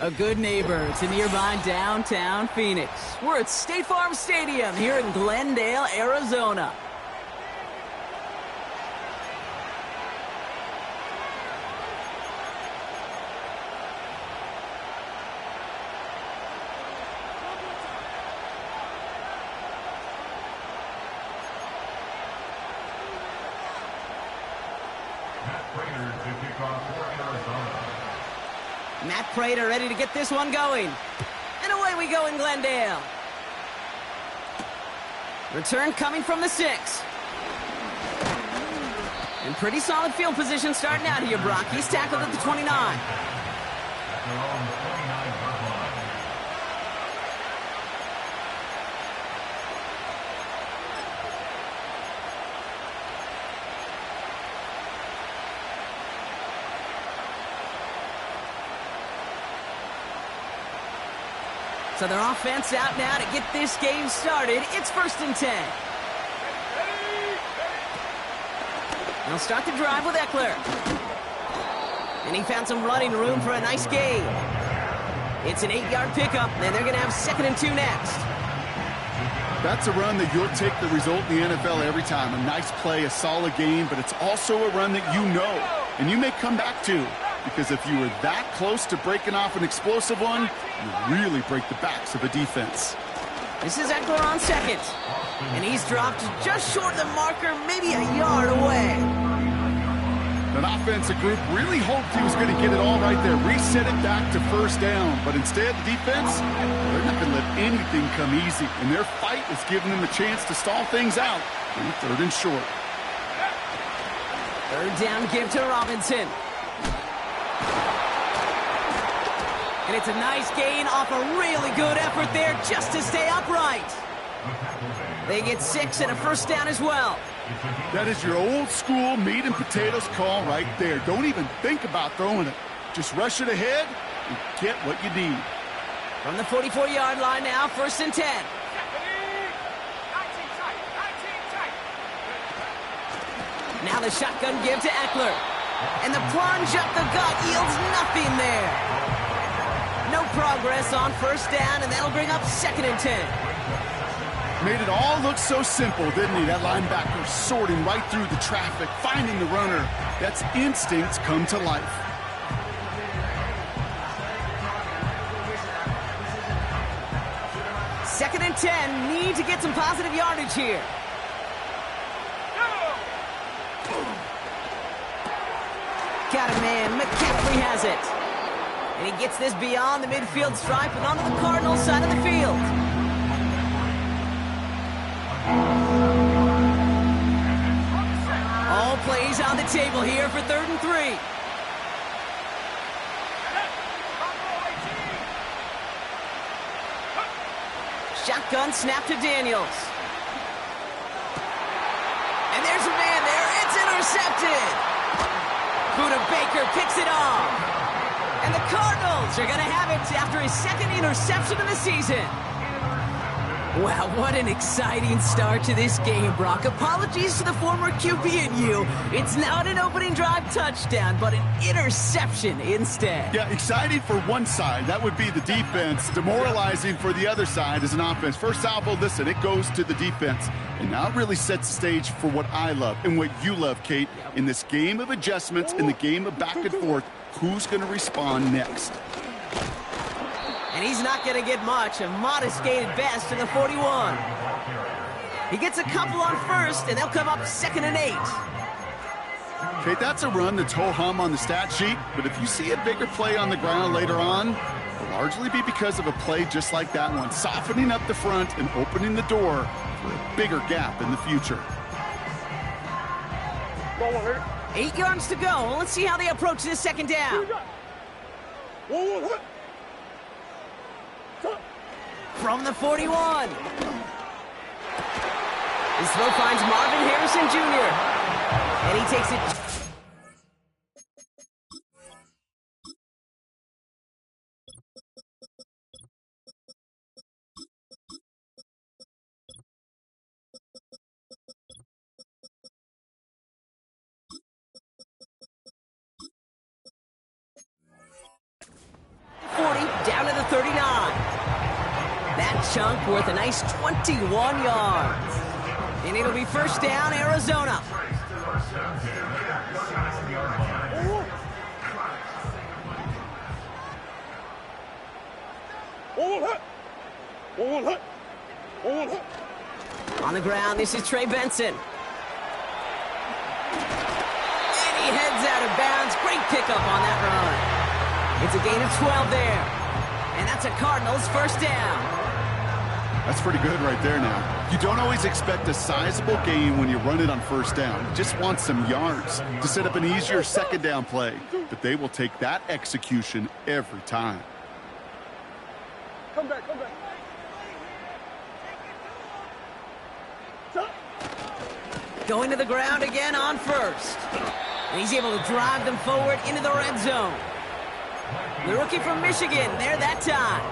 A good neighbor to nearby downtown Phoenix. We're at State Farm Stadium here in Glendale, Arizona. Matt Prater ready to get this one going. And away we go in Glendale. Return coming from the 6. And pretty solid field position starting out here, Brock. He's tackled at the 29. So their offense out now to get this game started. It's 1st and 10. They'll start the drive with Eckler. And he found some running room for a nice gain. It's an 8-yard pickup, and they're going to have 2nd and 2 next. That's a run that you'll take the result in the NFL every time. A nice play, a solid game, but it's also a run that you know, and you may come back to. Because if you were that close to breaking off an explosive one, you really break the backs of a defense. This is Eckler on 2nd. And he's dropped just short of the marker, maybe a yard away. That offensive group really hoped he was going to get it all right there, reset it back to 1st down. But instead, the defense, they're not going to let anything come easy. And their fight is giving them a chance to stall things out in 3rd and short. 3rd down give to Robinson. And it's a nice gain off a really good effort there just to stay upright. They get 6 and a 1st down as well. That is your old school meat and potatoes call right there. Don't even think about throwing it. Just rush it ahead and get what you need. From the 44-yard line now, 1st and 10. Now the shotgun give to Eckler. And the plunge up the gut yields nothing there. No progress on 1st down, and that'll bring up 2nd and 10. Made it all look so simple, didn't he? That linebacker sorting right through the traffic, finding the runner. That's instincts come to life. Second and 10, need to get some positive yardage here. Got a man, McCaffrey has it. And he gets this beyond the midfield stripe and onto the Cardinals side of the field. All plays on the table here for 3rd and 3. Shotgun snap to Daniels. And there's a man there. It's intercepted. Buda Baker picks it off. And the Cardinals are going to have it after his 2nd interception of the season. Wow, what an exciting start to this game, Brock. Apologies to the former QB and you. It's not an opening drive touchdown, but an interception instead. Yeah, exciting for one side. That would be the defense. Demoralizing for the other side as an offense. First salvo, listen, it goes to the defense. And now it really sets the stage for what I love and what you love, Kate. In this game of adjustments, in the game of back and forth, who's going to respond next? And he's not going to get much. A modest gain at best to the 41. He gets a couple on 1st, and they'll come up 2nd and 8. Okay, that's a run that's ho-hum on the stat sheet, but if you see a bigger play on the ground later on, it'll largely be because of a play just like that one, softening up the front and opening the door for a bigger gap in the future. 8 yards to go. Let's see how they approach this 2nd down. From the 41. His throw finds Marvin Harrison Jr. And he takes it. chunk worth a nice 21 yards. And it'll be first down, Arizona. On the ground, this is Trey Benson. And he heads out of bounds. Great pickup on that run. It's a gain of 12 there. And that's a Cardinals first down. That's pretty good right there now. You don't always expect a sizable gain when you run it on first down. You just want some yards to set up an easier second down play. But they will take that execution every time. Come back, come back. Going to the ground again on first. And he's able to drive them forward into the red zone. The rookie from Michigan there that time.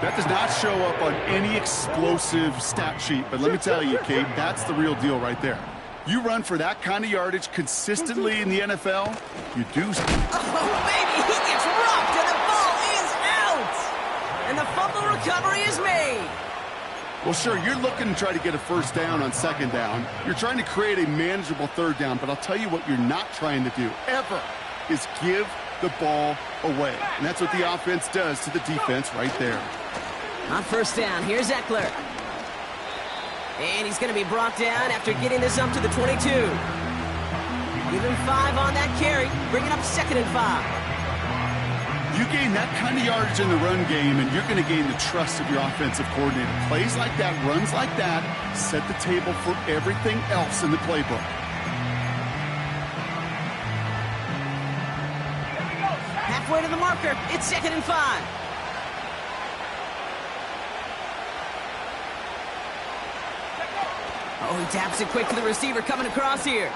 That does not show up on any explosive stat sheet, but let me tell you, Kate, that's the real deal right there. You run for that kind of yardage consistently in the NFL, you do. Oh, baby, he gets rocked, and the ball is out! And the fumble recovery is made. Well, sure, you're looking to try to get a first down on second down. You're trying to create a manageable third down, but I'll tell you what you're not trying to do, ever, is give the ball away. And that's what the offense does to the defense right there. On first down, here's Eckler. And he's going to be brought down after getting this up to the 22. Give him 5 on that carry, bringing up 2nd and 5. You gain that kind of yardage in the run game, and you're going to gain the trust of your offensive coordinator. Plays like that, runs like that, set the table for everything else in the playbook. Halfway to the marker, it's 2nd and 5. Oh, he taps it quick to the receiver coming across here.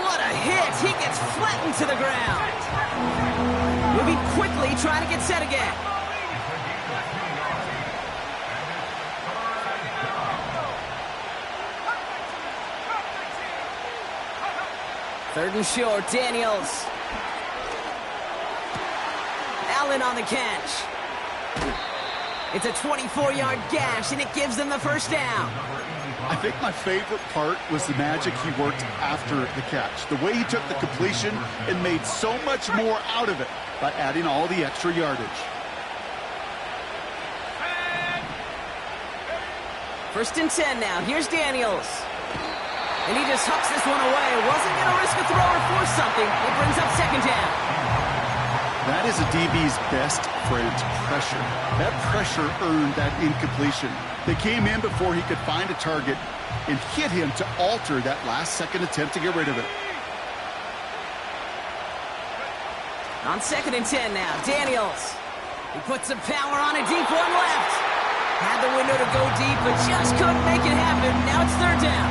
What a hit! He gets flattened to the ground. Moving quickly, trying to get set again. Third and short, Daniels. Allen on the catch. It's a 24-yard gash, and it gives them the first down. I think my favorite part was the magic he worked after the catch. The way he took the completion and made so much more out of it by adding all the extra yardage. First and 10 now. Here's Daniels. And he just hucks this one away. Wasn't going to risk a throw or force something. It brings up 2nd down. That is a DB's best friend, pressure. That pressure earned that incompletion. They came in before he could find a target and hit him to alter that last-second attempt to get rid of it. On 2nd and 10 now, Daniels. He puts some power on a deep one left. Had the window to go deep, but just couldn't make it happen. Now it's 3rd down.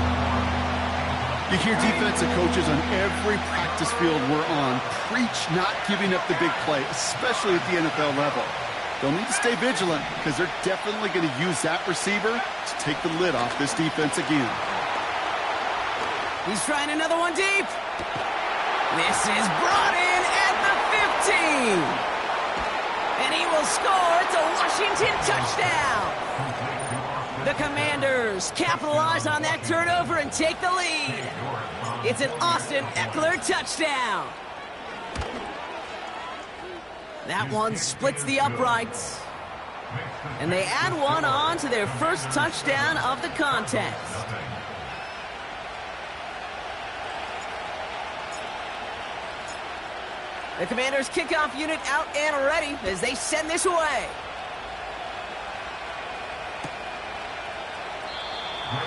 You hear defensive coaches on every practice field we're on preach not giving up the big play, especially at the NFL level. They'll need to stay vigilant because they're definitely going to use that receiver to take the lid off this defense again. He's trying another one deep. This is brought in at the 15. And he will score. It's a Washington touchdown. The Commanders capitalize on that turnover and take the lead. It's an Austin Eckler touchdown. That one splits the uprights. And they add one on to their first touchdown of the contest. The Commanders' kickoff unit out and ready as they send this away.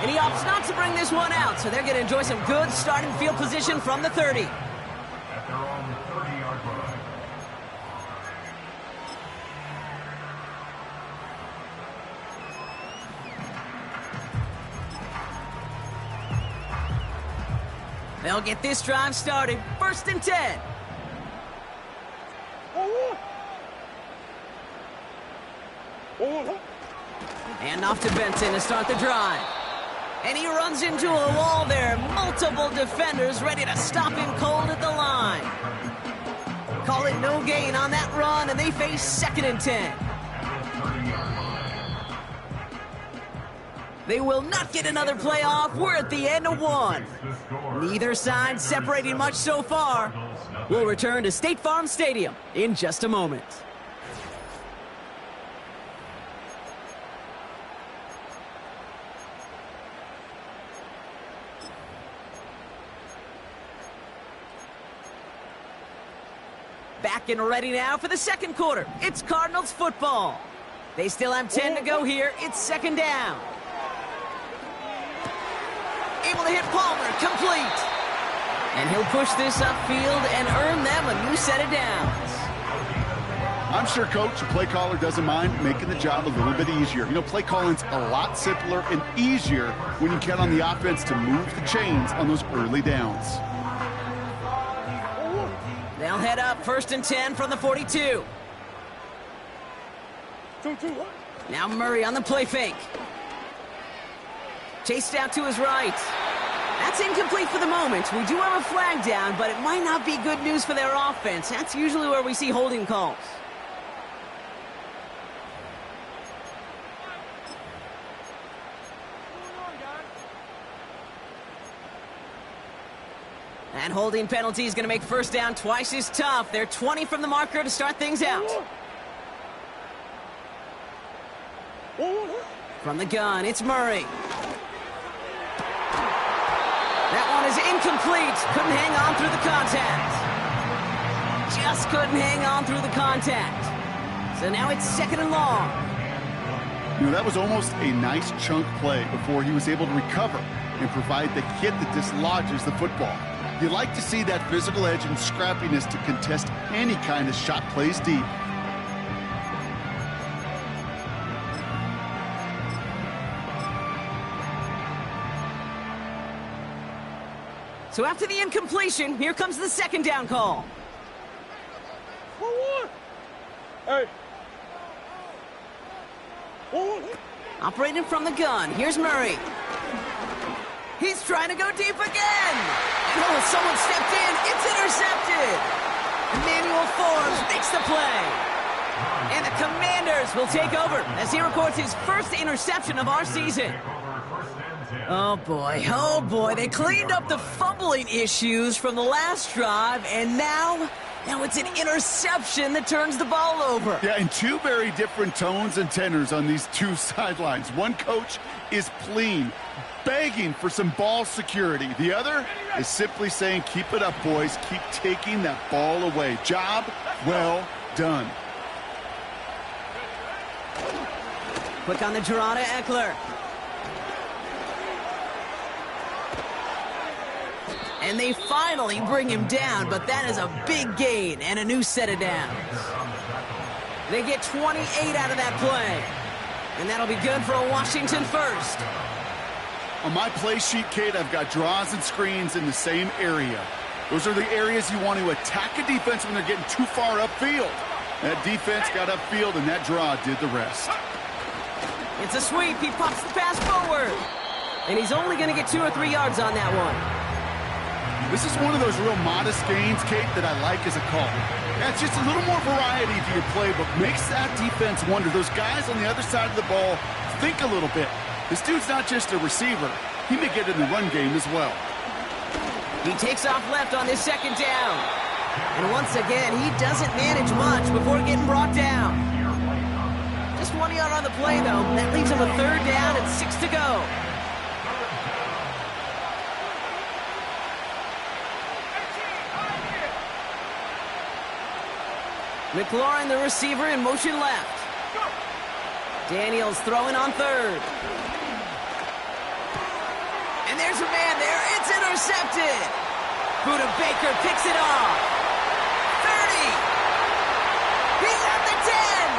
And he opts not to bring this one out, so they're going to enjoy some good starting field position from the 30. They'll get this drive started. 1st and 10. And off to Benson to start the drive. And he runs into a wall there. Multiple defenders ready to stop him cold at the line. Call it no gain on that run, and they face 2nd and 10. They will not get another play off. We're at the end of one. Neither side separating much so far. We'll return to State Farm Stadium in just a moment. Back and ready now for the second quarter. It's Cardinals football. They still have 10 to go here. It's second down. Able to hit Palmer, complete. And he'll push this upfield and earn them a new set of downs. I'm sure Coach, the play caller, doesn't mind making the job a little bit easier. You know, play calling's a lot simpler and easier when you count on the offense to move the chains on those early downs. They'll head up 1st and 10 from the 42. Now Murray on the play fake. Chased out to his right. That's incomplete for the moment. We do have a flag down, but it might not be good news for their offense. That's usually where we see holding calls. And holding penalty is going to make first down twice as tough. They're 20 from the marker to start things out. From the gun, it's Murray. That one is incomplete. Couldn't hang on through the contact. Just couldn't hang on through the contact. So now it's 2nd and long. You know, that was almost a nice chunk play before he was able to recover and provide the hit that dislodges the football. You like to see that physical edge and scrappiness to contest any kind of shot plays deep. So after the incompletion, here comes the second down call. Hey. Operating from the gun, here's Murray. He's trying to go deep again. And oh, someone stepped in. It's intercepted. Emmanuel Forbes makes the play. And the Commanders will take over as he records his first interception of our season. Oh boy, they cleaned up the fumbling issues from the last drive, and now it's an interception that turns the ball over. Yeah, and two very different tones and tenors on these two sidelines. One coach is pleading, begging for some ball security. The other is simply saying, keep it up, boys. Keep taking that ball away. Job well done. Quick on the draw to Eckler. And they finally bring him down, but that is a big gain and a new set of downs. They get 28 out of that play. And that'll be good for a Washington first. On my play sheet, Kate, I've got draws and screens in the same area. Those are the areas you want to attack a defense when they're getting too far upfield. That defense got upfield, and that draw did the rest. It's a sweep. He pops the pass forward. And he's only going to get 2 or 3 yards on that one. This is one of those real modest gains, Kate, that I like as a call. Yeah, it's just a little more variety to your playbook. Makes that defense wonder. Those guys on the other side of the ball think a little bit. This dude's not just a receiver. He may get in the run game as well. He takes off left on this second down. And once again, he doesn't manage much before getting brought down. Just 1 yard on the play, though. That leaves him a 3rd down and 6 to go. McLaurin, the receiver, in motion left. Daniels throwing on 3rd. And there's a man there. It's intercepted. Buda Baker picks it off. 30. He's at the 10.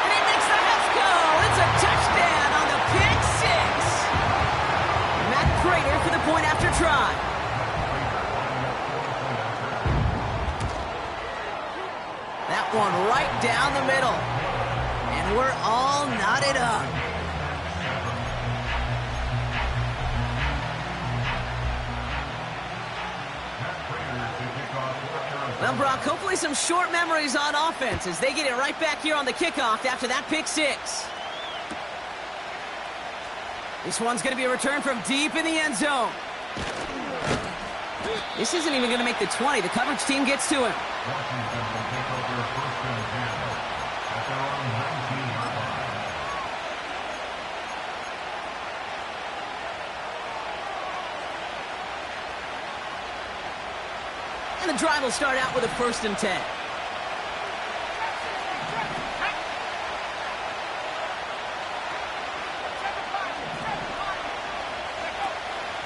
And he makes the Huffs go. It's a touchdown on the pick 6. Matt Prater for the point after try. That one right down the middle. And we're all knotted up. Well, Brock, hopefully some short memories on offense as they get it right back here on the kickoff after that pick 6. This one's going to be a return from deep in the end zone. This isn't even going to make the 20. The coverage team gets to him. And the drive will start out with a 1st and 10.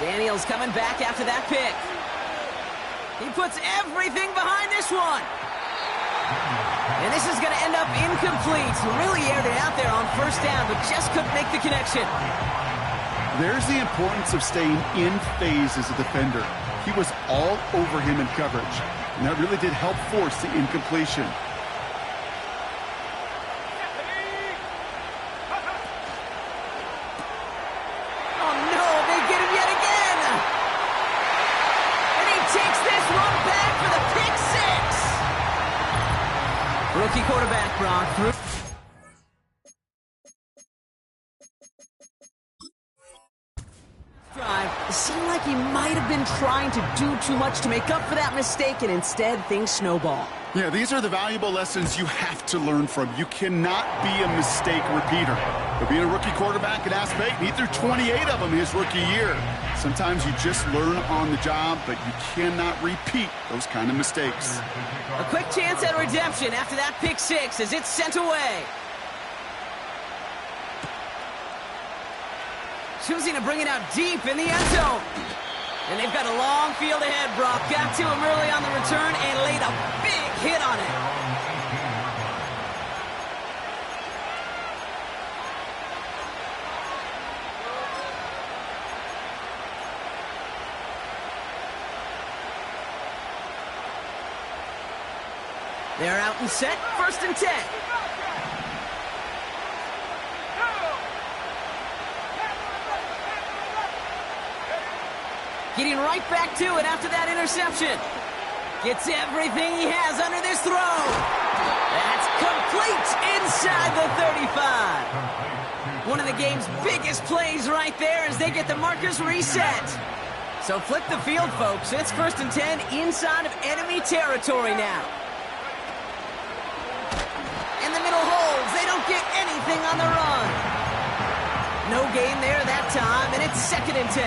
Daniels coming back after that pick. He puts everything behind this one. And this is going to end up incomplete. Really aired it out there on 1st down, but just couldn't make the connection. There's the importance of staying in phase as a defender. He was all over him in coverage, and that really did help force the incompletion. Rookie quarterback, Brock. Drive. It seemed like he might have been trying to do too much to make up for that mistake, and instead things snowball. Yeah, these are the valuable lessons you have to learn from. You cannot be a mistake repeater. But being a rookie quarterback at App State, he threw 28 of them his rookie year. Sometimes you just learn on the job, but you cannot repeat those kind of mistakes. A quick chance at redemption after that pick 6 as it's sent away. Choosing to bring it out deep in the end zone. And they've got a long field ahead, Brock. Got to him early on the return and laid a big hit on it. They're out and set, 1st and 10. Getting right back to it after that interception. Gets everything he has under this throw. That's complete inside the 35. One of the game's biggest plays right there as they get the markers reset. So flip the field, folks. It's 1st and 10 inside of enemy territory now. In the middle holds. They don't get anything on the run. No gain there that time, and it's 2nd and 10.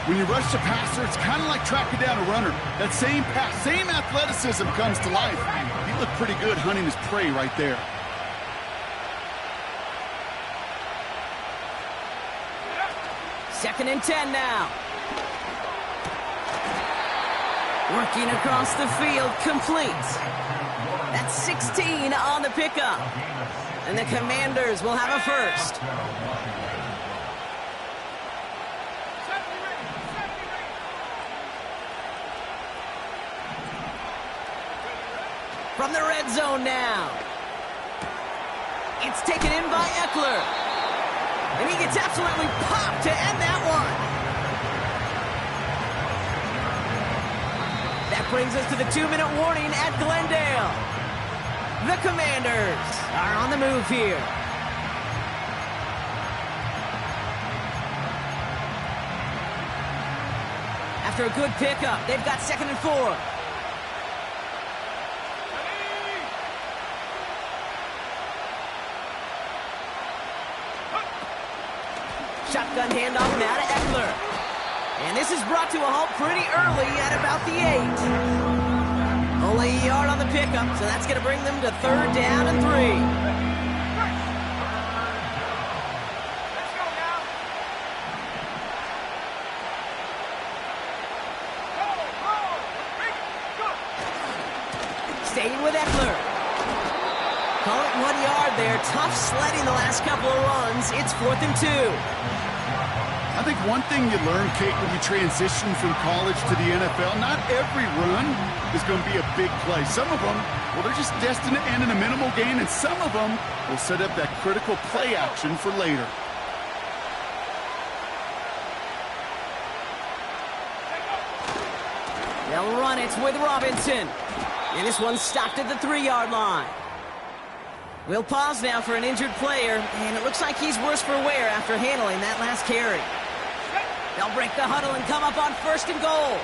When you rush the passer, it's kind of like tracking down a runner. That same pass, same athleticism comes to life. He looked pretty good hunting his prey right there. Second and 10 now. Working across the field, complete. That's 16 on the pickup. And the Commanders will have a 1st. From the red zone now. It's taken in by Eckler. And he gets absolutely popped to end that one. That brings us to the 2-minute warning at Glendale. The Commanders are on the move here. After a good pickup, they've got 2nd and 4. Shotgun handoff now to Eckler. And this is brought to a halt pretty early at about the 8. Only a yard on the pickup, so that's going to bring them to 3rd down and 3. Let's go now. Go. Staying with Eckler. Call it 1 yard there. Tough sledding the last couple of runs. It's 4th and 2. I think one thing you learn, Kate, when you transition from college to the NFL, not every run is going to be a big play. Some of them, well, they're just destined to end in a minimal gain, and some of them will set up that critical play action for later. They'll run it with Robinson. And this one's stopped at the 3-yard line. We'll pause now for an injured player, and it looks like he's worse for wear after handling that last carry. They'll break the huddle and come up on 1st and goal.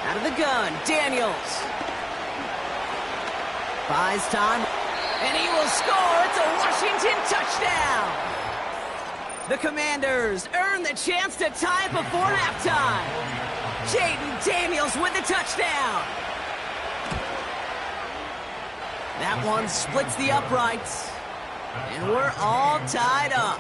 Out of the gun, Daniels. Buys time, and he will score. It's a Washington touchdown. The Commanders earn the chance to tie before halftime. Jaden Daniels with the touchdown. That one splits the uprights, and we're all tied up.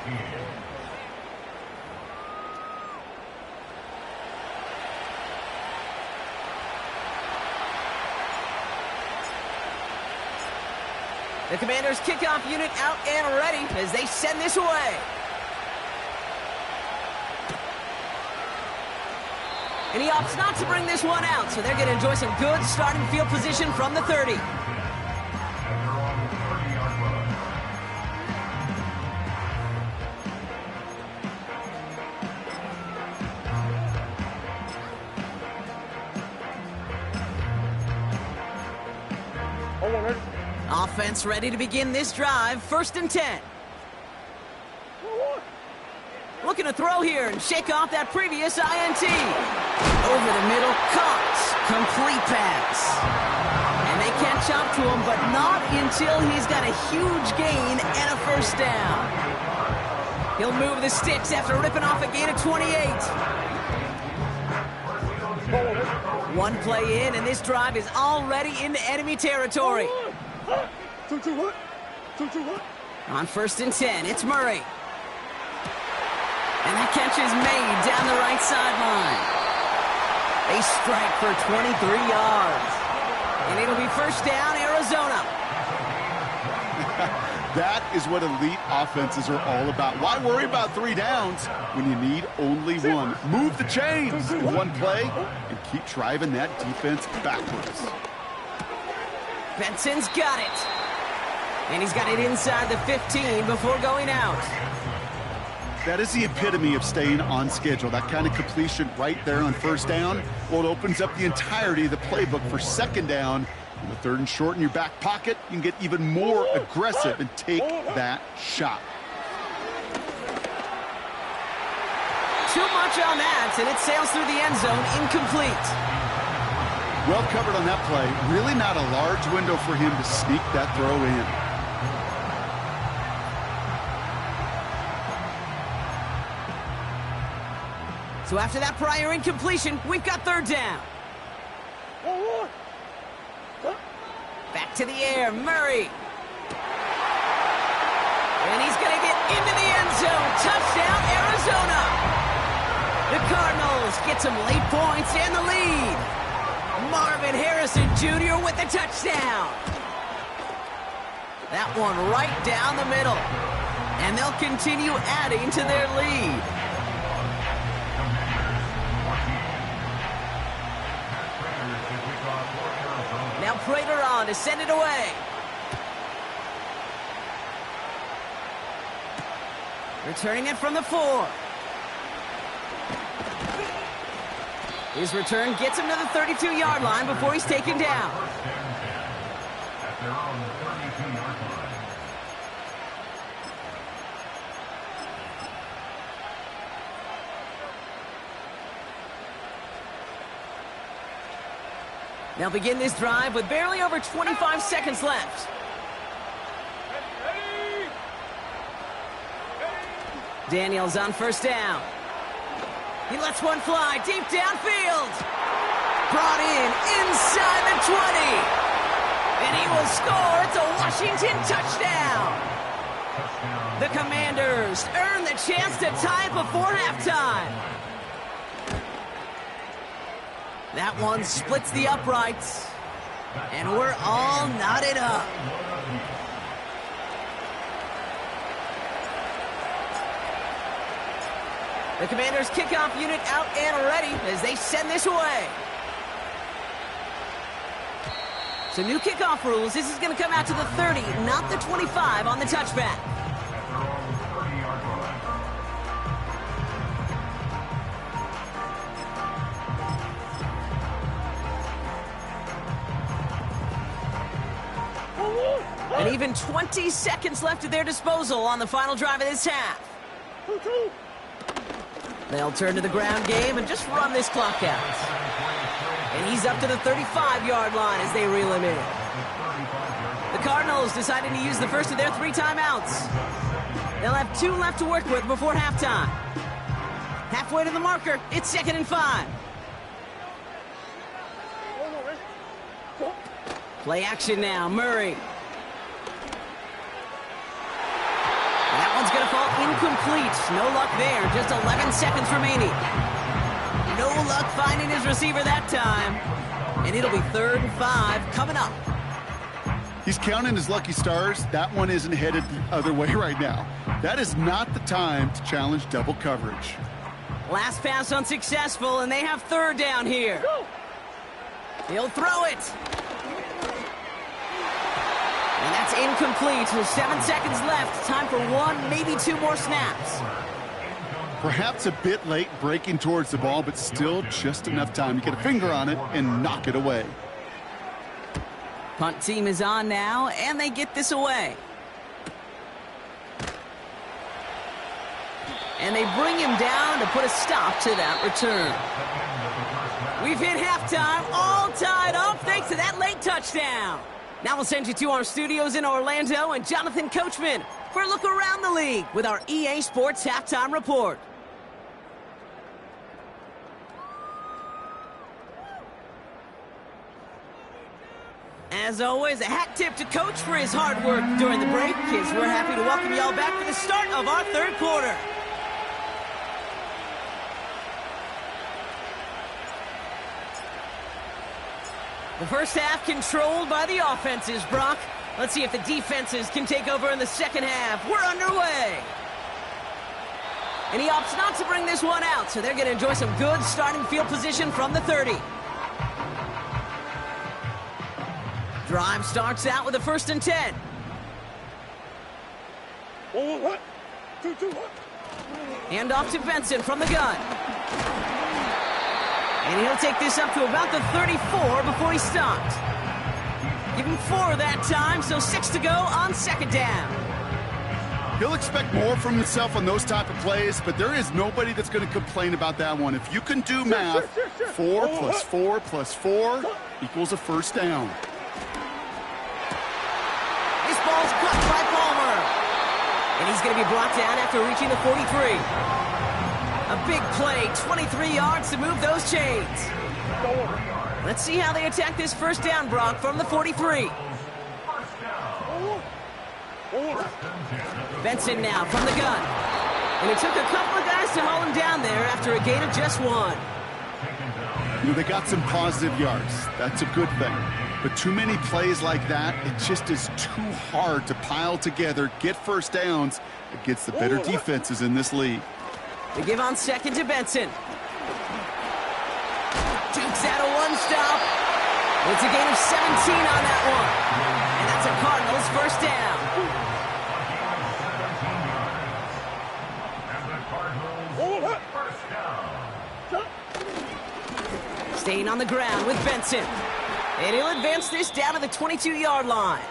The Commanders' kickoff unit out and ready as they send this away. And he opts not to bring this one out, so they're going to enjoy some good starting field position from the 30. Offense ready to begin this drive. 1st and 10. Looking to throw here and shake off that previous INT. Over the middle, caught. Complete pass. And they catch up to him, but not until he's got a huge gain and a 1st down. He'll move the sticks after ripping off a gain of 28. One play in, and this drive is already into enemy territory. On 1st and 10, it's Murray. And that catch is made down the right sideline. They strike for 23 yards. And it'll be 1st down, Arizona. That is what elite offenses are all about. Why worry about 3 downs when you need only 1? Move the chains in one play and keep driving that defense backwards. Benson's got it. And he's got it inside the 15 before going out. That is the epitome of staying on schedule. That kind of completion right there on 1st down. Well, it opens up the entirety of the playbook for 2nd down. With 3rd and short in your back pocket, you can get even more aggressive and take that shot. Too much on that, and it sails through the end zone, incomplete. Well covered on that play. Really not a large window for him to sneak that throw in. So after that prior incompletion, we've got 3rd down. Back to the air, Murray. And he's going to get into the end zone. Touchdown, Arizona. The Cardinals get some late points and the lead. Marvin Harrison Jr. with the touchdown. That one right down the middle. And they'll continue adding to their lead. Now Prater on to send it away. Returning it from the 4. His return gets him to the 32-yard line before he's taken down. They'll begin this drive with barely over 25 seconds left. Daniels on 1st down. He lets one fly deep downfield. Brought in inside the 20. And he will score. It's a Washington touchdown. The Commanders earn the chance to tie it before halftime. That one splits the uprights, and we're all knotted up. The Commanders' kickoff unit out and ready as they send this away. So new kickoff rules. This is going to come out to the 30, not the 25 on the touchback. than 20 seconds left at their disposal on the final drive of this half. They'll turn to the ground game and just run this clock out. And he's up to the 35-yard line as they reel him in. The Cardinals decided to use the first of their 3 timeouts. They'll have 2 left to work with before halftime. Halfway to the marker, it's 2nd and 5. Play action now, Murray. That one's going to fall incomplete. No luck there, just 11 seconds remaining. No luck finding his receiver that time. And it'll be 3rd and 5 coming up. He's counting his lucky stars. That one isn't headed the other way right now. That is not the time to challenge double coverage. Last pass unsuccessful, and they have 3rd down here. He'll throw it. And that's incomplete. 7 seconds left. Time for 1, maybe 2 more snaps. Perhaps a bit late breaking towards the ball, but still just enough time to get a finger on it and knock it away. Punt team is on now, and they get this away. And they bring him down to put a stop to that return. We've hit halftime, all tied up thanks to that late touchdown. Now we'll send you to our studios in Orlando and Jonathan Coachman for a look around the league with our EA Sports Halftime Report. As always, a hat tip to Coach for his hard work during the break, as we're happy to welcome y'all back for the start of our 3rd quarter. The first half controlled by the offenses, Brock. Let's see if the defenses can take over in the second half. We're underway. And he opts not to bring this one out, so they're going to enjoy some good starting field position from the 30. Drive starts out with a 1st and 10. Hand off to Benson from the gun. And he'll take this up to about the 34 before he stopped. Give him 4 that time, so 6 to go on 2nd down. He'll expect more from himself on those type of plays, but there is nobody that's going to complain about that one. If you can do math, 4 plus 4 plus 4 equals a 1st down. This ball's caught by Palmer. And he's going to be brought down after reaching the 43. A big play, 23 yards to move those chains. Let's see how they attack this 1st down, Brock, from the 43. Benson now from the gun. And it took a couple of guys to hold him down there after a gain of just 1. You know, they got some positive yards. That's a good thing. But too many plays like that, it just is too hard to pile together, get 1st downs against the better defenses in this league. They give on 2nd to Benson. Dukes out a 1-stop. It's a gain of 17 on that one. And that's a Cardinals 1st down. Staying on the ground with Benson. And he'll advance this down to the 22-yard line.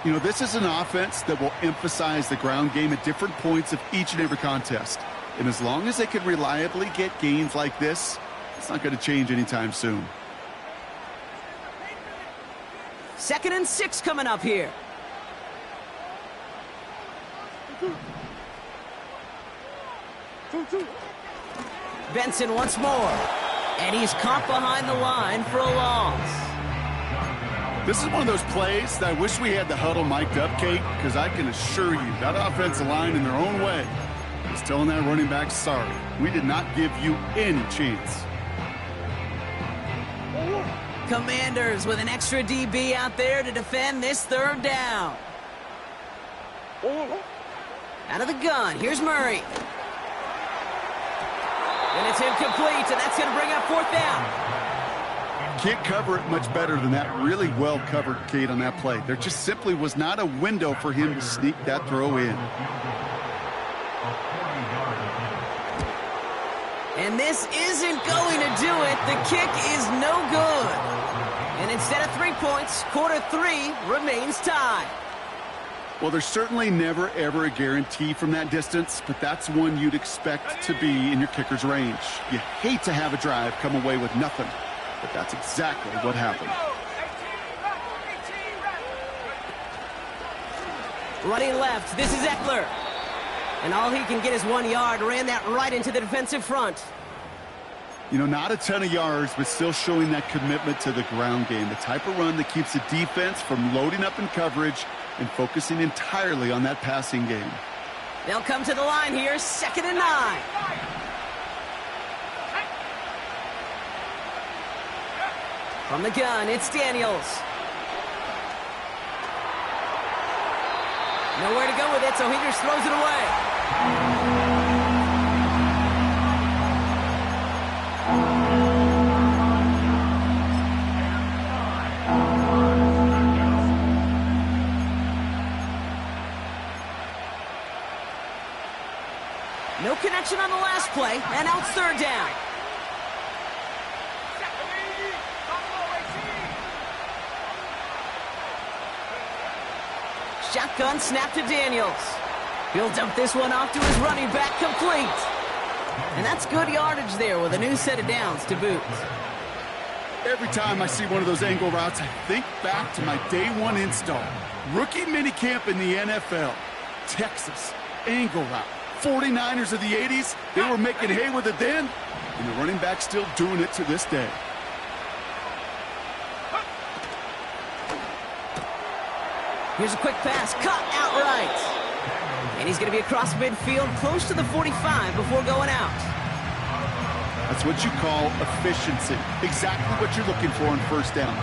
You know, this is an offense that will emphasize the ground game at different points of each and every contest. And as long as they can reliably get gains like this, it's not going to change anytime soon. 2nd and 6 coming up here. Benson once more. And he's caught behind the line for a loss. This is one of those plays that I wish we had the huddle mic'd up, Kate, because I can assure you that offensive line in their own way is telling that running back, sorry, we did not give you any chance. Commanders with an extra DB out there to defend this 3rd down. Out of the gun, here's Murray. And it's incomplete, and that's going to bring up 4th down. Can't cover it much better than that. Really well covered, Kate, on that play. There just simply was not a window for him to sneak that throw in. And this isn't going to do it. The kick is no good. And instead of 3 points, quarter 3 remains tied. Well, there's certainly never, ever a guarantee from that distance, but that's one you'd expect to be in your kicker's range. You hate to have a drive come away with nothing, but that's exactly what happened. Running left, this is Eckler. And all he can get is 1 yard, ran that right into the defensive front. You know, not a ton of yards, but still showing that commitment to the ground game. The type of run that keeps the defense from loading up in coverage and focusing entirely on that passing game. They'll come to the line here, 2nd and 9. From the gun, it's Daniels. Nowhere to go with it, so he just throws it away. No connection on the last play, and now it's 3rd down. Shotgun snap to Daniels. He'll dump this one off to his running back, complete. And that's good yardage there with a new set of downs to boot. Every time I see one of those angle routes, I think back to my day 1 install. Rookie minicamp in the NFL. Texas, angle route. 49ers of the 80s, they were making hay with it then, and the running back's still doing it to this day. Here's a quick pass, caught outright. And he's going to be across midfield, close to the 45 before going out. That's what you call efficiency. Exactly what you're looking for on 1st down.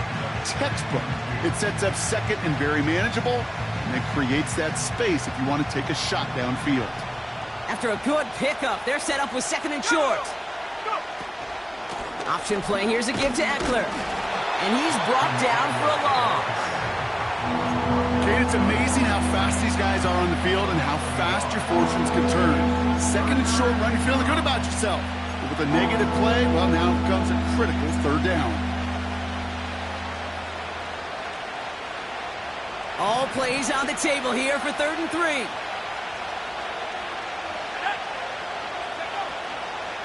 Textbook. It sets up 2nd and very manageable, and it creates that space if you want to take a shot downfield. After a good pickup, they're set up with 2nd and short. Option play, here's a give to Eckler. And he's brought down for a loss. Kate, it's amazing how fast these guys are on the field and how fast your fortunes can turn. 2nd and short run, you're feeling good about yourself. But with a negative play, well, now comes a critical 3rd down. All plays on the table here for 3rd and 3.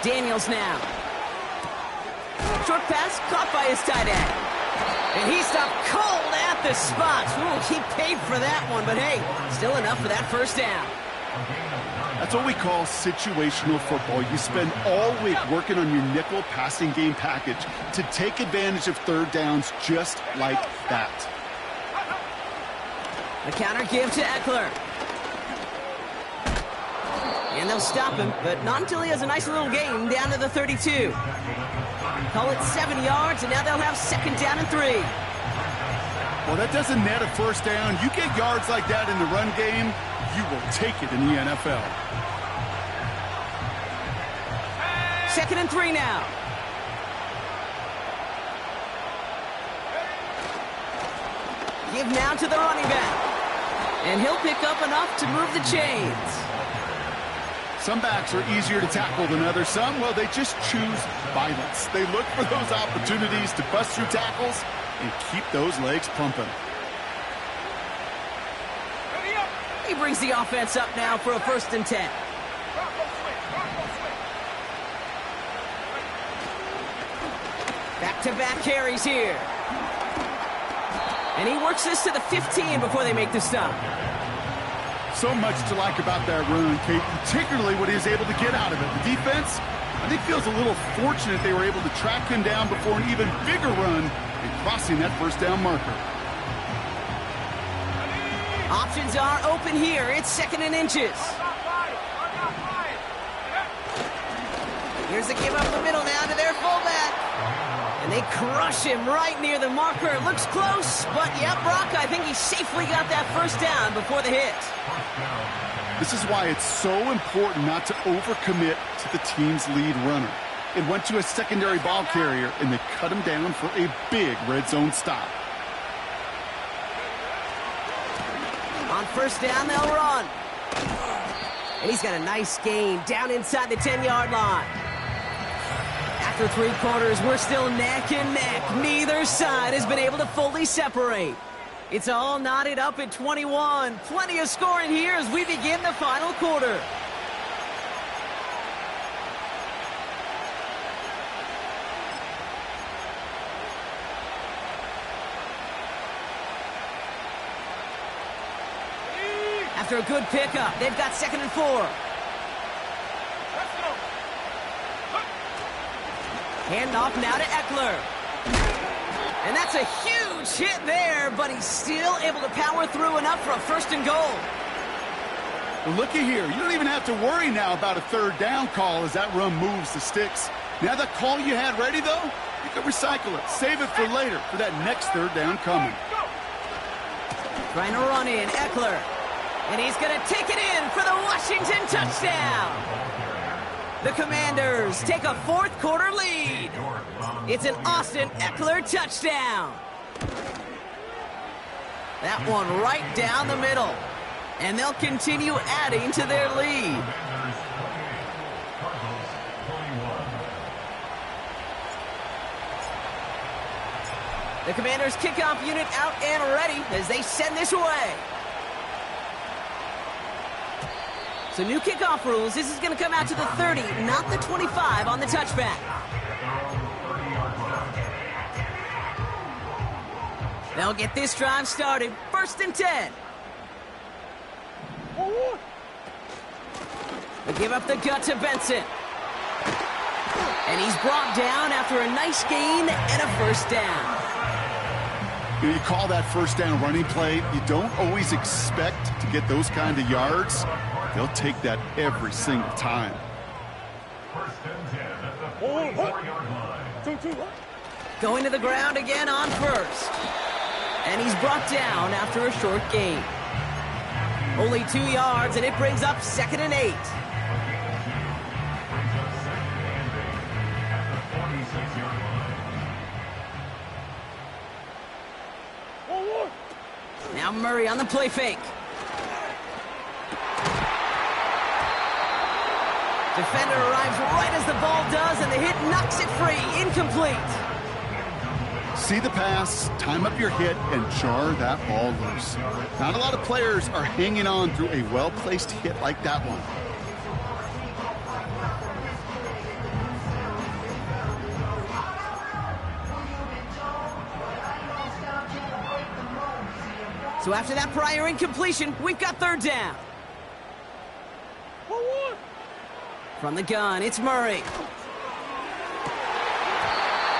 Daniels now. Short pass caught by his tight end. And he stopped cold at the spot. Ooh, he paid for that one, but hey, still enough for that 1st down. That's what we call situational football. You spend all week working on your nickel passing game package to take advantage of 3rd downs just like that. A counter give to Eckler. And they'll stop him, but not until he has a nice little gain down to the 32. Call it 7 yards, and now they'll have 2nd down and 3. Well, that doesn't net a 1st down. You get yards like that in the run game, you will take it in the NFL. 2nd and 3 now. Give now to the running back. And he'll pick up enough to move the chains. Some backs are easier to tackle than others. Some, well, they just choose violence. They look for those opportunities to bust through tackles and keep those legs pumping. He brings the offense up now for a 1st and 10. Back-to-back carries here. And he works this to the 15 before they make the stop. So much to like about that run, Kate, particularly what he was able to get out of it. The defense, I think, feels a little fortunate they were able to track him down before an even bigger run and crossing that 1st down marker. Options are open here. It's 2nd and inches. Here's a give up the middle now to their fullback. And they crush him right near the marker. Looks close, but yeah, Brock, I think he safely got that 1st down before the hit. This is why it's so important not to overcommit to the team's lead runner. It went to a secondary ball carrier, and they cut him down for a big red zone stop. On 1st down, they'll run. And he's got a nice gain down inside the 10-yard line. After 3 quarters, we're still neck and neck. Neither side has been able to fully separate. It's all knotted up at 21. Plenty of scoring here as we begin the final quarter. After a good pickup, they've got 2nd and 4. Let's go. Hand off now to Eckler. And that's a huge hit there, but he's still able to power through enough for a 1st and goal. Well, looky here. You don't even have to worry now about a 3rd down call as that run moves the sticks. Now that call you had ready, though, you can recycle it. Save it for later for that next 3rd down coming. Trying to run in, Eckler. And he's going to take it in for the Washington touchdown. The Commanders take a 4th quarter lead. It's an Austin Eckler touchdown. That one right down the middle. And they'll continue adding to their lead. The Commanders kickoff unit out and ready as they send this away. So new kickoff rules. This is going to come out to the 30, not the 25 on the touchback. They'll get this drive started. 1st and 10. They give up the gut to Benson. And he's brought down after a nice gain and a 1st down. You call that 1st down running play. You don't always expect to get those kind of yards. They'll take that every single time. 1st and 10 at the 44-yard line. Going to the ground again on 1st. And he's brought down after a short gain. Only 2 yards, and it brings up 2nd and 8. Now Murray on the play fake. Defender arrives right as the ball does, and the hit knocks it free. Incomplete. See the pass, time up your hit, and jar that ball loose. Not a lot of players are hanging on through a well-placed hit like that one. So after that prior incompletion, we've got 3rd down. From the gun, it's Murray.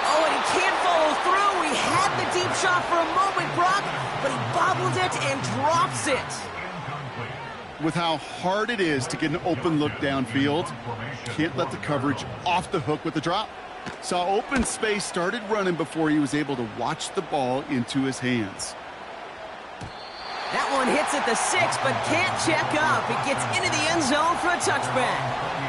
Oh, and he can't follow through. He had the deep shot for a moment, Brock, but he bobbled it and drops it. With how hard it is to get an open look downfield, can't let the coverage off the hook with the drop. Saw open space, started running before he was able to watch the ball into his hands. That one hits at the 6, but can't check up. It gets into the end zone for a touchback.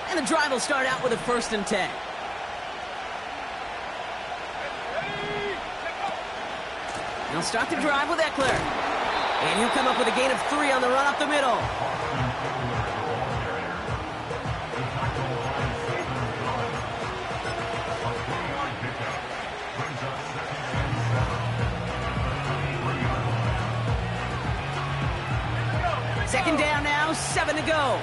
And the drive will start out with a 1st and 10. They'll start the drive with Eckler. And he'll come up with a gain of 3 on the run up the middle. Second down now, 7 to go.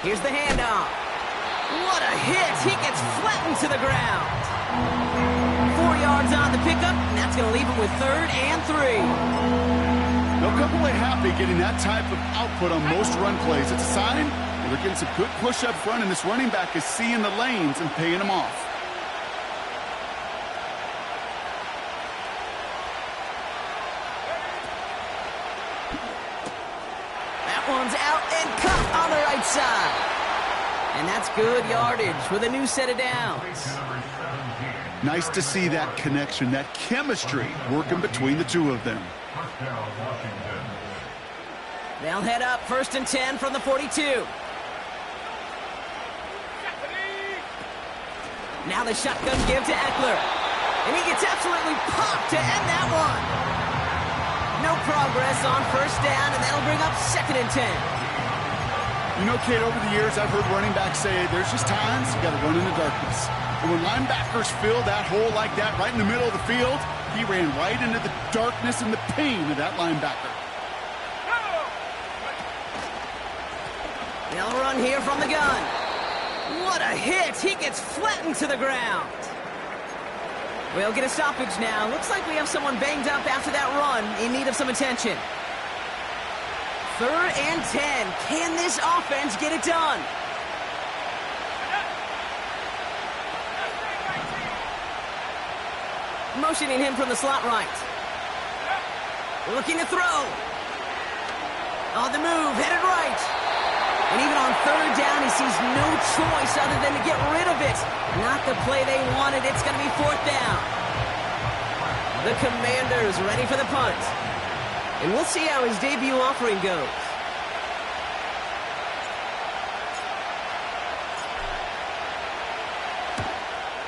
Here's the handoff. What a hit. He gets flattened to the ground. 4 yards on the pickup, and that's going to leave him with 3rd and 3. No couple ain't happy getting that type of output on most run plays. It's a sign that they're getting some good push up front, and this running back is seeing the lanes and paying them off. That one's out and cut on the right side. And that's good yardage with a new set of downs. Nice to see that connection, that chemistry working between the two of them. They'll head up 1st and 10 from the 42. Now the shotgun give to Eckler. And he gets absolutely popped to end that one. No progress on 1st down, and that'll bring up 2nd and 10. You know, Kate, over the years, I've heard running backs say there's just times you got to run in the darkness. And when linebackers fill that hole like that right in the middle of the field, he ran right into the darkness and the pain of that linebacker. They'll run here from the gun. What a hit! He gets flattened to the ground. We'll get a stoppage now. Looks like we have someone banged up after that run, in need of some attention. 3rd and 10. Can this offense get it done? Motioning him from the slot right. Looking to throw. On the move, headed right. And even on 3rd down, he sees no choice other than to get rid of it. Not the play they wanted. It's going to be 4th down. The Commanders ready for the punt. And we'll see how his debut offering goes.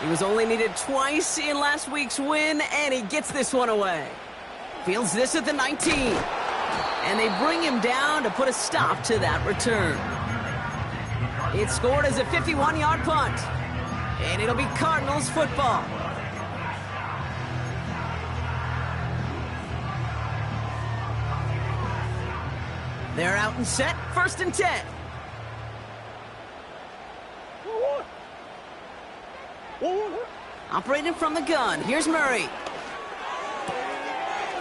He was only needed twice in last week's win, and he gets this one away. Fields this at the 19. And they bring him down to put a stop to that return. It's scored as a 51-yard punt. And it'll be Cardinals football. They're out and set, 1st and 10. Operating from the gun, here's Murray.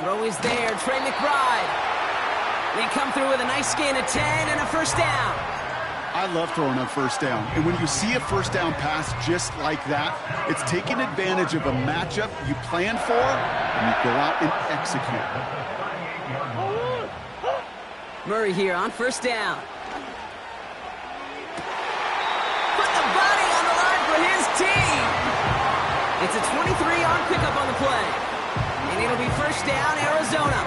Throw is there, Trey McBride. They come through with a nice gain of 10 and a 1st down. I love throwing on 1st down. And when you see a 1st down pass just like that, it's taking advantage of a matchup you plan for, and you go out and execute. Murray here on 1st down. Put the body on the line for his team. It's a 23-yard pickup on the play. And it'll be 1st down, Arizona.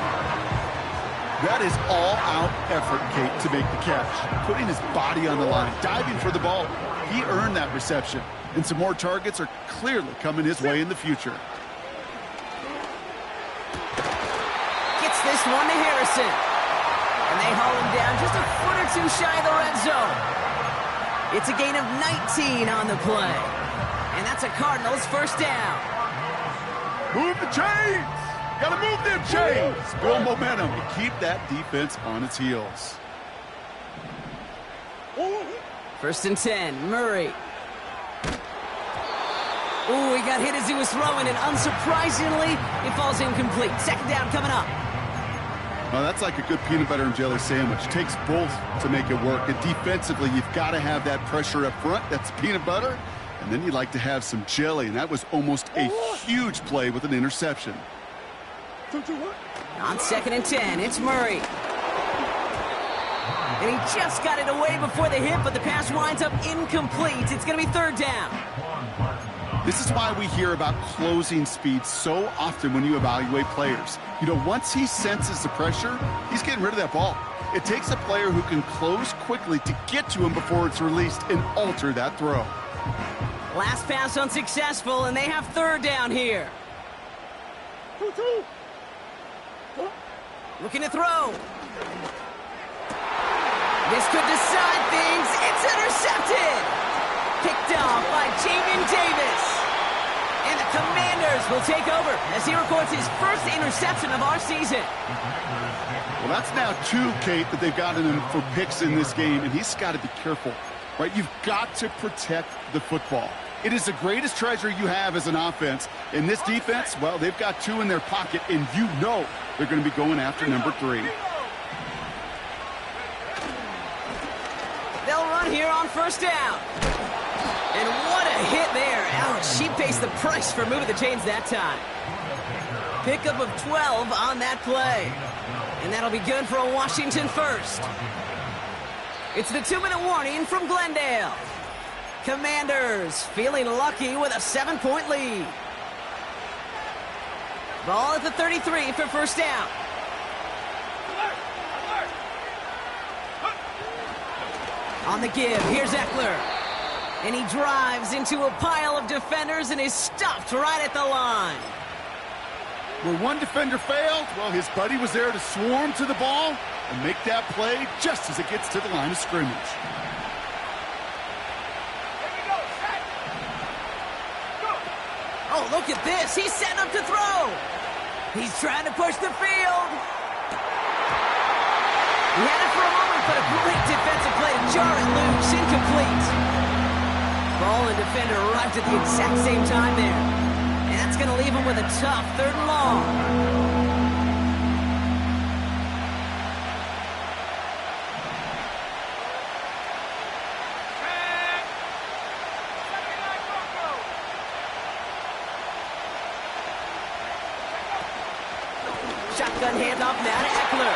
That is all-out effort, Kate, to make the catch. Putting his body on the line, diving for the ball. He earned that reception. And some more targets are clearly coming his way in the future. Gets this one to Harrison. And they haul him down just a foot or two shy of the red zone. It's a gain of 19 on the play. And that's a Cardinals 1st down. Move the chains! Gotta move them chains! Build momentum and keep that defense on its heels. 1st and 10, Murray. Ooh, he got hit as he was throwing, and unsurprisingly, it falls incomplete. 2nd down coming up. Well, that's like a good peanut butter and jelly sandwich. It takes both to make it work. And defensively, you've got to have that pressure up front. That's peanut butter. And then you'd like to have some jelly. And that was almost a huge play with an interception. On 2nd and 10, it's Murray. And he just got it away before the hit, but the pass winds up incomplete. It's going to be 3rd down. This is why we hear about closing speed so often when you evaluate players. You know, once he senses the pressure, he's getting rid of that ball. It takes a player who can close quickly to get to him before it's released and alter that throw. Last pass unsuccessful, and they have 3rd down here. Looking to throw. This could decide things. It's intercepted. Picked off by Jamin Davis. And the Commanders will take over as he records his 1st interception of our season. Well, that's now 2, Kate, that they've gotten him for picks in this game, and he's got to be careful, right? You've got to protect the football. It is the greatest treasure you have as an offense. In this defense, well, they've got 2 in their pocket, and you know they're going to be going after number 3. They'll run here on 1st down. And what a hit there. Ouch, she pays the price for moving the chains that time. Pickup of 12 on that play. And that'll be good for a Washington 1st. It's the 2-minute warning from Glendale. Commanders feeling lucky with a 7-point lead. Ball at the 33 for 1st down. On the give, here's Eckler. And he drives into a pile of defenders and is stopped right at the line. Where one defender failed, well, his buddy was there to swarm to the ball and make that play just as it gets to the line of scrimmage. Oh, look at this. He's setting up to throw. He's trying to push the field. He had it for a moment, but a great defensive play to jar it loose. Incomplete. Ball and defender arrived at the exact same time there. And that's going to leave him with a tough 3rd and long. Shotgun handoff now to Eckler.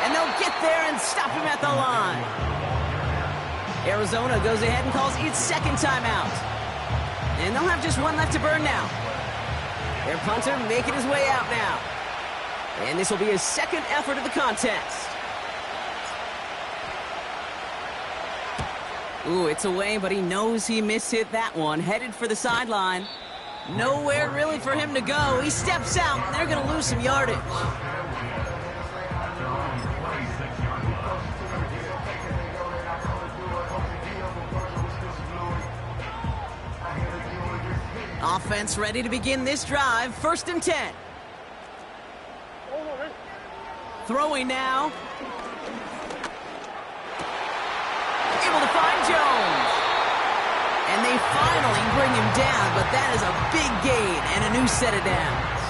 And they'll get there and stop him at the line. Arizona goes ahead and calls its 2nd timeout. And they'll have just one left to burn now. Their punter making his way out now. And this will be his 2nd effort of the contest. Ooh, it's away, but he knows he mishit that one. Headed for the sideline. Nowhere really for him to go. He steps out, and they're going to lose some yardage. Offense ready to begin this drive. 1st and 10. Throwing now. Able to find Jones. And they finally bring him down, but that is a big gain and a new set of downs.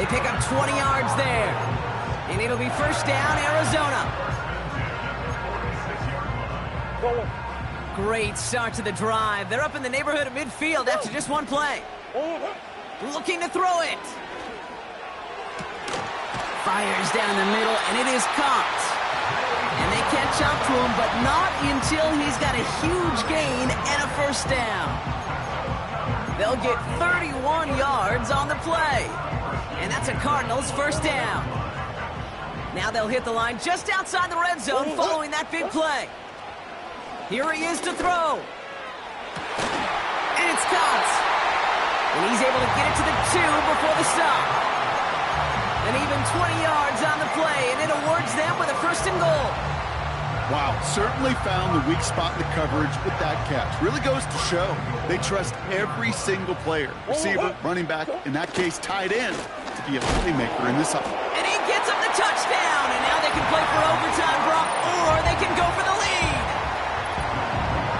They pick up 20 yards there. And it'll be 1st down, Arizona. Great start to the drive. They're up in the neighborhood of midfield after just one play. Looking to throw it. Fires down the middle, and it is caught. And they catch up to him, but not until he's got a huge gain and a 1st down. They'll get 31 yards on the play. And that's a Cardinals 1st down. Now they'll hit the line just outside the red zone following that big play. Here he is to throw. And it's caught. And he's able to get it to the 2 before the stop. And even 20 yards on the play, and it awards them with a 1st and goal. Wow, certainly found the weak spot in the coverage with that catch. Really goes to show they trust every single player. Receiver, running back, in that case, tight end, to be a playmaker in this. And he gets him the touchdown, and now they can play for overtime, Brock, or they can go for the lead.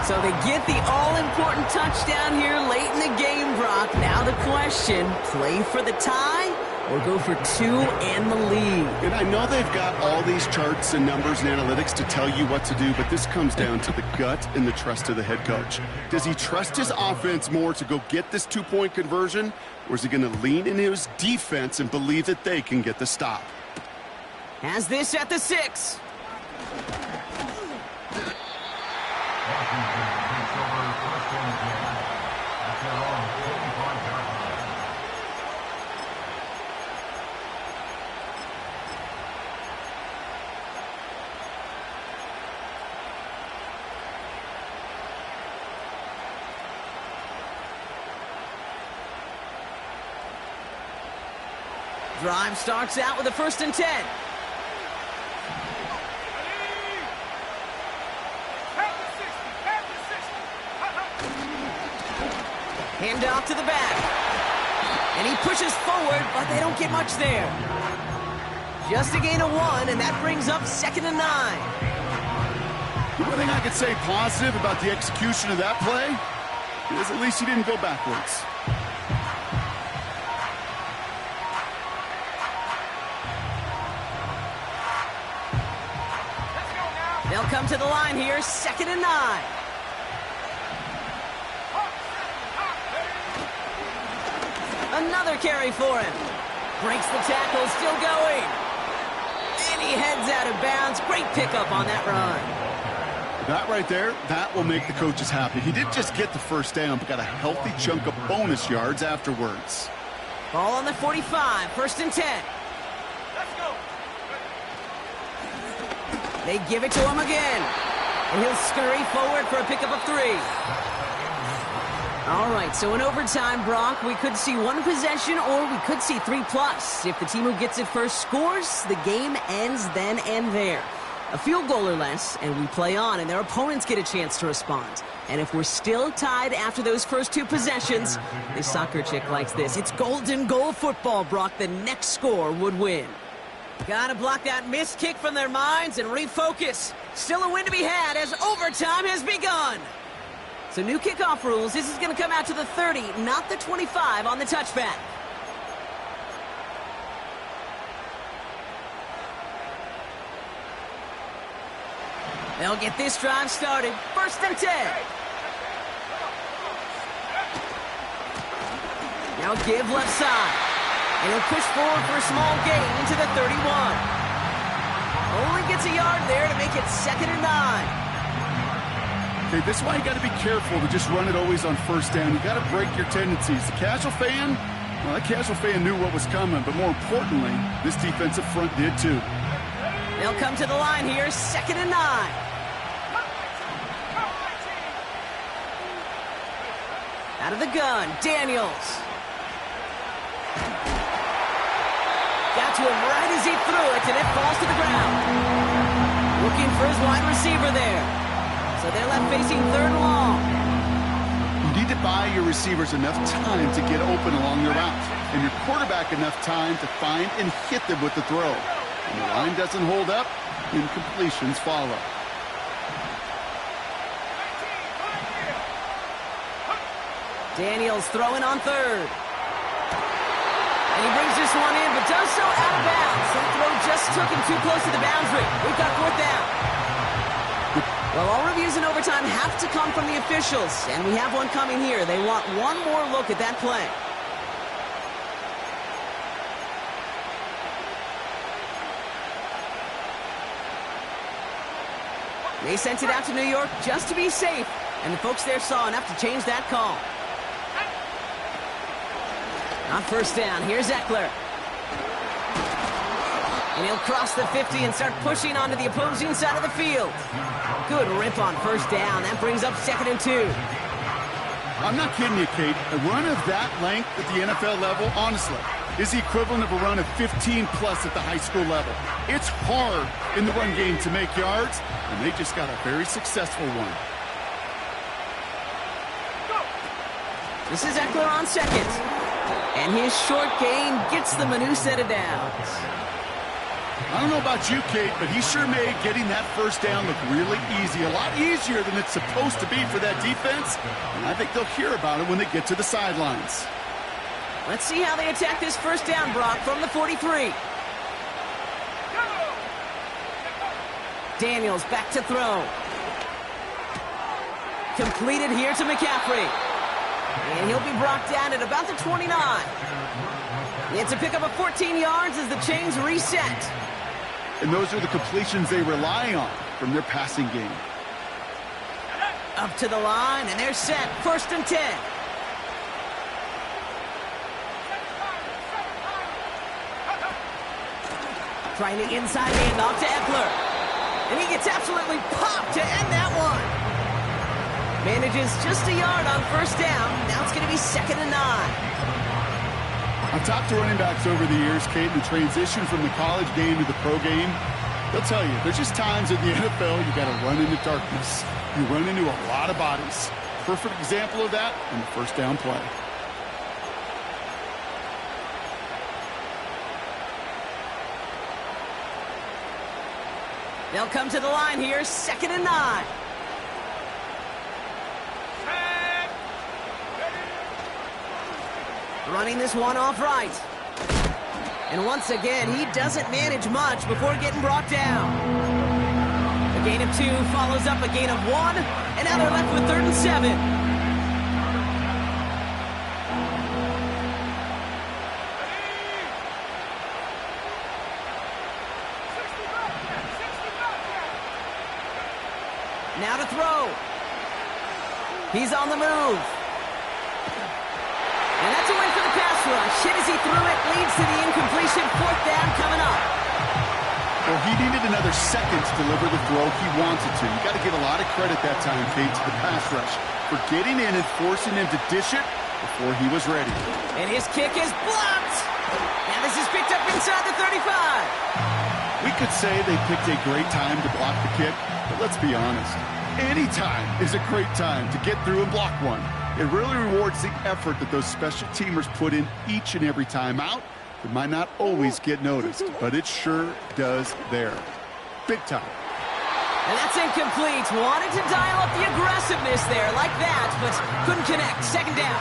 So they get the all-important touchdown here late in the game, Brock. Now the question, play for the tie or go for 2 and the lead? And I know they've got all these charts and numbers and analytics to tell you what to do, but this comes down to the gut and the trust of the head coach. Does he trust his offense more to go get this 2-point conversion, or is he going to lean into his defense and believe that they can get the stop? Has this at the 6. Drive starts out with a 1st and 10. Hand off to the back. And he pushes forward, but they don't get much there. Just a gain of 1, and that brings up 2nd and 9. One thing I could say positive about the execution of that play is at least he didn't go backwards. They'll come to the line here, 2nd and 9. Another carry for him. Breaks the tackle, still going. And he heads out of bounds. Great pickup on that run. That right there, that will make the coaches happy. He didn't just get the 1st down, but got a healthy chunk of bonus yards afterwards. Ball on the 45, 1st and 10. Let's go. They give it to him again. And he'll scurry forward for a pickup of 3. All right, so in overtime, Brock, we could see 1 possession or we could see 3+. If the team who gets it first scores, the game ends then and there. A field goal or less, and we play on, and their opponents get a chance to respond. And if we're still tied after those first 2 possessions, this soccer chick likes this. It's golden goal football, Brock. The next score would win. Gotta block that missed kick from their minds and refocus. Still a win to be had as overtime has begun. So new kickoff rules. This is going to come out to the 30, not the 25 on the touchback. They'll get this drive started. 1st and 10. Now give left side. And he'll push forward for a small gain into the 31. Only gets a yard there to make it 2nd and 9. Okay, this is why you got to be careful to just run it always on 1st down. You got to break your tendencies. The casual fan, well, that casual fan knew what was coming, but more importantly, this defensive front did too. They'll come to the line here, 2nd and 9. Out of the gun, Daniels. Got to him right as he threw it, and it falls to the ground. Looking for his wide receiver there. So they're left facing 3rd and long. You need to buy your receivers enough time to get open along their route, and your quarterback enough time to find and hit them with the throw. When the line doesn't hold up, incompletions follow. Daniels throwing on 3rd. And he brings this one in, but does so out of bounds. That throw just took him too close to the boundary. We've got 4th down. Well, all reviews in overtime have to come from the officials, and we have one coming here. They want one more look at that play. They sent it out to New York just to be safe, and the folks there saw enough to change that call. On 1st down, here's Eckler. And he'll cross the 50 and start pushing onto the opposing side of the field. Good rip on 1st down. That brings up 2nd and 2. I'm not kidding you, Kate. A run of that length at the NFL level, honestly, is the equivalent of a run of 15-plus at the high school level. It's hard in the run game to make yards, and they just got a very successful one. This is Eckler on 2nd. And his short gain gets them a new set of downs. I don't know about you, Kate, but he sure made getting that 1st down look really easy. A lot easier than it's supposed to be for that defense. And I think they'll hear about it when they get to the sidelines. Let's see how they attack this 1st down, Brock, from the 43. Daniels back to throw. Completed here to McCaffrey. And he'll be brought down at about the 29. It's a pickup of 14 yards as the chains reset. And those are the completions they rely on from their passing game. Up to the line, and they're set. 1st and 10. Trying the inside handoff to Eckler. And he gets absolutely popped to end that one. Manages just a yard on 1st down. Now it's going to be 2nd and 9. I've talked to running backs over the years, Kate, the transition from the college game to the pro game. They'll tell you, there's just times in the NFL you got to run into darkness. You run into a lot of bodies. Perfect example of that in the 1st down play. They'll come to the line here, 2nd and 9. Running this one off right. And once again, he doesn't manage much before getting brought down. A gain of 2 follows up a gain of 1, and now they're left with 3rd and 7. Now to throw. He's on the move. And that's a win for the pass rush. Hit as he threw it, leads to the incompletion. 4th down coming up. Well, he needed another another second to deliver the throw he wanted to. You got to give a lot of credit that time, Kate, to the pass rush for getting in and forcing him to dish it before he was ready. And his kick is blocked. Now this is picked up inside the 35. We could say they picked a great time to block the kick, but let's be honest. Any time is a great time to get through and block one. It really rewards the effort that those special teamers put in each and every time out. It might not always get noticed, but it sure does there. Big time. And that's incomplete. Wanted to dial up the aggressiveness there like that, but couldn't connect. Second down.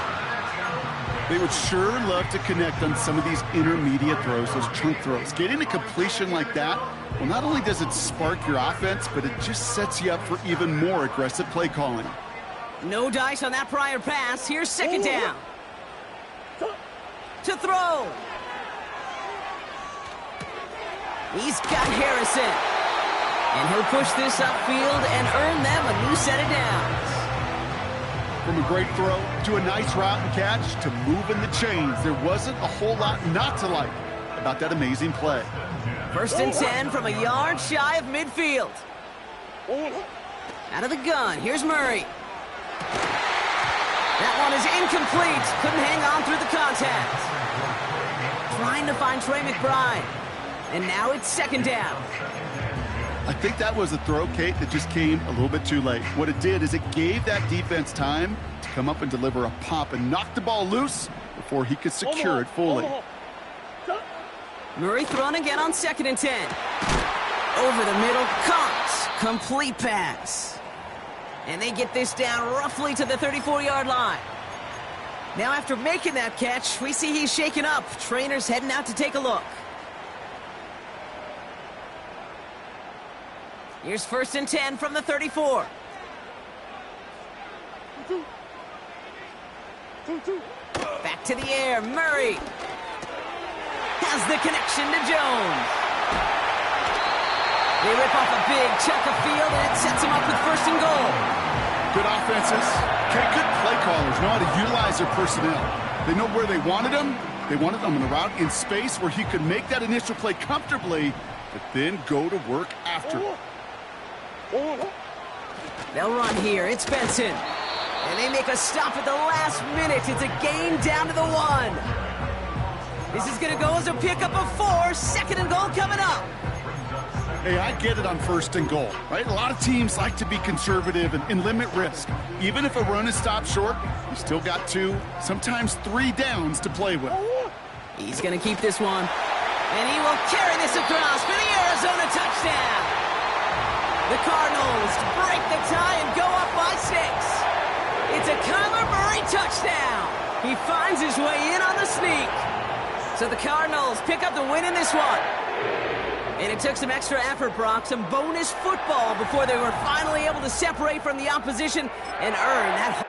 They would sure love to connect on some of these intermediate throws, those chunk throws. Getting a completion like that, well, not only does it spark your offense, but it just sets you up for even more aggressive play calling. No dice on that prior pass. Here's second down. To throw. He's got Harrison. And he'll push this upfield and earn them a new set of downs. From a great throw to a nice route and catch to moving the chains, there wasn't a whole lot not to like about that amazing play. First and 10 from a yard shy of midfield. Out of the gun, here's Murray. That one is incomplete. Couldn't hang on through the contact. Trying to find Trey McBride. And now it's second down. I think that was a throw, Kate, that just came a little bit too late. What it did is it gave that defense time to come up and deliver a pop and knock the ball loose before he could secure it fully. Murray thrown again on second and 10. Over the middle, Cox. Complete pass. And they get this down roughly to the 34-yard line. Now after making that catch, we see he's shaken up. Trainer's heading out to take a look. Here's first and 10 from the 34. Back to the air, Murray has the connection to Jones. They rip off a big chunk of field, and it sets them up with first and goal. Good offenses. Okay, good play callers know how to utilize their personnel. They know where they wanted them. They wanted them on the route in space where he could make that initial play comfortably, but then go to work after. They'll run here. It's Benson. And they make a stop at the last minute. It's a gain down to the 1. This is going to go as a pickup of 4. Second and goal coming up. Hey, I get it on first and goal, right? A lot of teams like to be conservative and limit risk. Even if a run is stopped short, you still got 2, sometimes 3 downs to play with. He's going to keep this one. And he will carry this across for the Arizona touchdown. The Cardinals break the tie and go up by 6. It's a Kyler Murray touchdown. He finds his way in on the sneak. So the Cardinals pick up the win in this one. And it took some extra effort, Brock, some bonus football before they were finally able to separate from the opposition and earn that